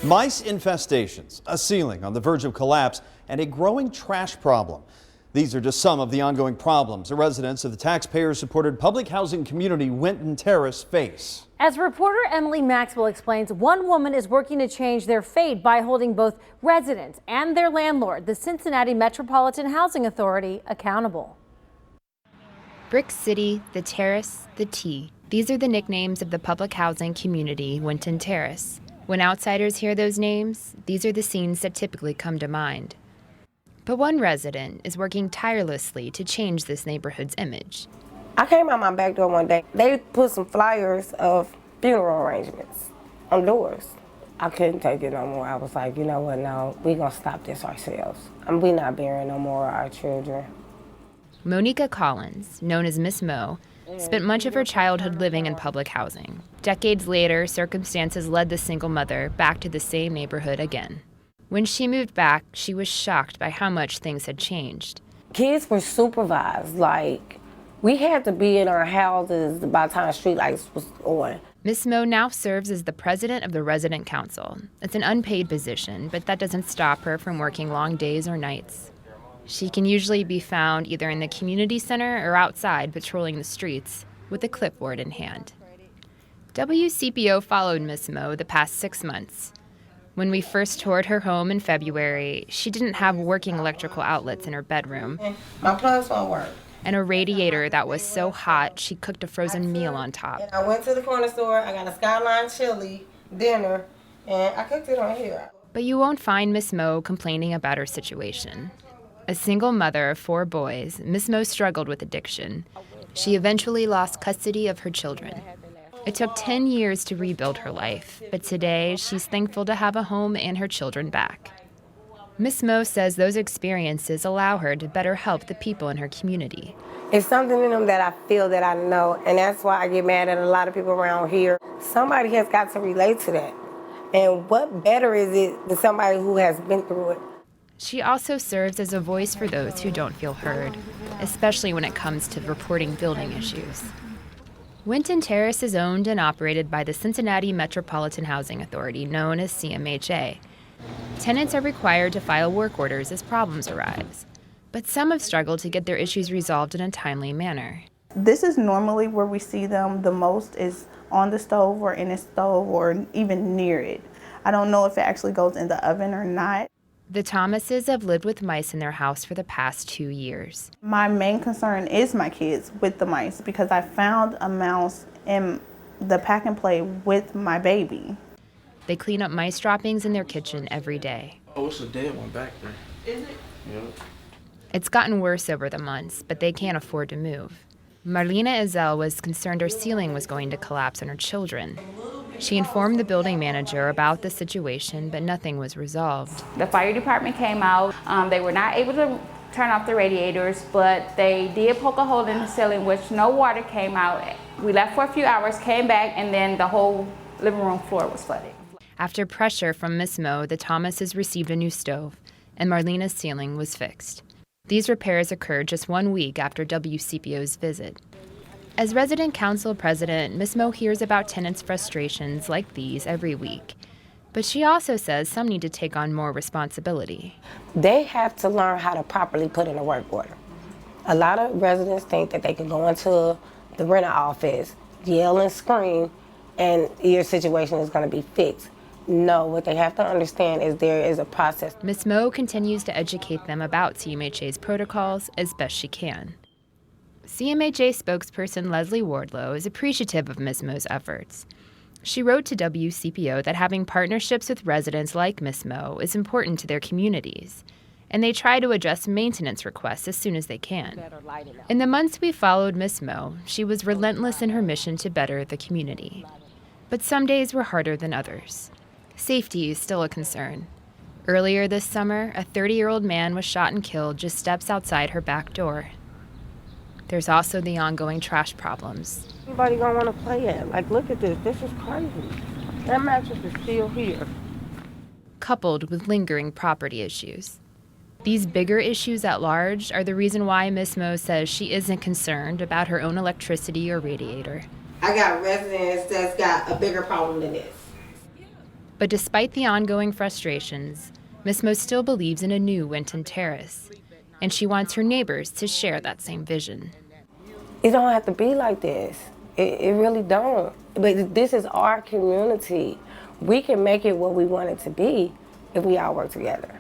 Mice infestations, a ceiling on the verge of collapse, and a growing trash problem. These are just some of the ongoing problems the residents of the taxpayer-supported public housing community Winton Terrace face. As reporter Emily Maxwell explains, one woman is working to change their fate by holding both residents and their landlord, the Cincinnati Metropolitan Housing Authority, accountable. Brick City, the Terrace, the T. These are the nicknames of the public housing community Winton Terrace. When outsiders hear those names, these are the scenes that typically come to mind. But one resident is working tirelessly to change this neighborhood's image. I came out my back door one day. They put some flyers of funeral arrangements on doors. I couldn't take it no more. I was like, you know what, no, we're gonna stop this ourselves. We're not burying no more of our children. Moneaca Collins, known as Miss Mo, spent much of her childhood living in public housing. Decades later, circumstances led the single mother back to the same neighborhood again. When she moved back, she was shocked by how much things had changed. Kids were supervised. Like, we had to be in our houses by the time streetlights was on. Miss Mo now serves as the president of the resident council. It's an unpaid position, but that doesn't stop her from working long days or nights. She can usually be found either in the community center or outside patrolling the streets with a clipboard in hand. WCPO followed Miss Mo the past 6 months. When we first toured her home in February, she didn't have working electrical outlets in her bedroom. My plugs won't work. And a radiator that was so hot she cooked a frozen meal on top. And I went to the corner store, I got a Skyline chili dinner, and I cooked it on here. But you won't find Miss Mo complaining about her situation. A single mother of 4 boys, Miss Mo struggled with addiction. She eventually lost custody of her children. It took 10 years to rebuild her life, but today she's thankful to have a home and her children back. Miss Mo says those experiences allow her to better help the people in her community. It's something in them that I feel that I know, and that's why I get mad at a lot of people around here. Somebody has got to relate to that. And what better is it than somebody who has been through it? She also serves as a voice for those who don't feel heard, especially when it comes to reporting building issues. Winton Terrace is owned and operated by the Cincinnati Metropolitan Housing Authority, known as CMHA. Tenants are required to file work orders as problems arise, but some have struggled to get their issues resolved in a timely manner. This is normally where we see them the most, is on the stove or in a stove or even near it. I don't know if it actually goes in the oven or not. The Thomases have lived with mice in their house for the past 2 years. My main concern is my kids with the mice because I found a mouse in the pack and play with my baby. They clean up mice droppings in their kitchen every day. Oh, it's a dead one back there. Is it? Yeah. It's gotten worse over the months, but they can't afford to move. Marlina Ezell was concerned her ceiling was going to collapse on her children. She informed the building manager about the situation, but nothing was resolved. The fire department came out. They were not able to turn off the radiators, but they did poke a hole in the ceiling, which no water came out. We left for a few hours, came back, and then the whole living room floor was flooded. After pressure from Miss Mo, the Thomases received a new stove, and Marlina's ceiling was fixed. These repairs occurred just 1 week after WCPO's visit. As resident council president, Miss Mo hears about tenants' frustrations like these every week. But she also says some need to take on more responsibility. They have to learn how to properly put in a work order. A lot of residents think that they can go into the renter office, yell and scream, and your situation is going to be fixed. No, what they have to understand is there is a process. Miss Mo continues to educate them about CMHA's protocols as best she can. CMHA spokesperson Leslie Wardlow is appreciative of Miss Mo's efforts. She wrote to WCPO that having partnerships with residents like Miss Mo is important to their communities, and they try to address maintenance requests as soon as they can. In the months we followed Miss Mo, she was relentless in her mission to better the community. But some days were harder than others. Safety is still a concern. Earlier this summer, a 30-year-old man was shot and killed just steps outside her back door. There's also the ongoing trash problems. Anybody gonna want to play it? Like, look at this. This is crazy. That mattress is still here. Coupled with lingering property issues. These bigger issues at large are the reason why Miss Mo says she isn't concerned about her own electricity or radiator. I got residents that's got a bigger problem than this. But despite the ongoing frustrations, Ms. Mo still believes in a new Winton Terrace, and she wants her neighbors to share that same vision. It don't have to be like this. It really don't. But this is our community. We can make it what we want it to be if we all work together.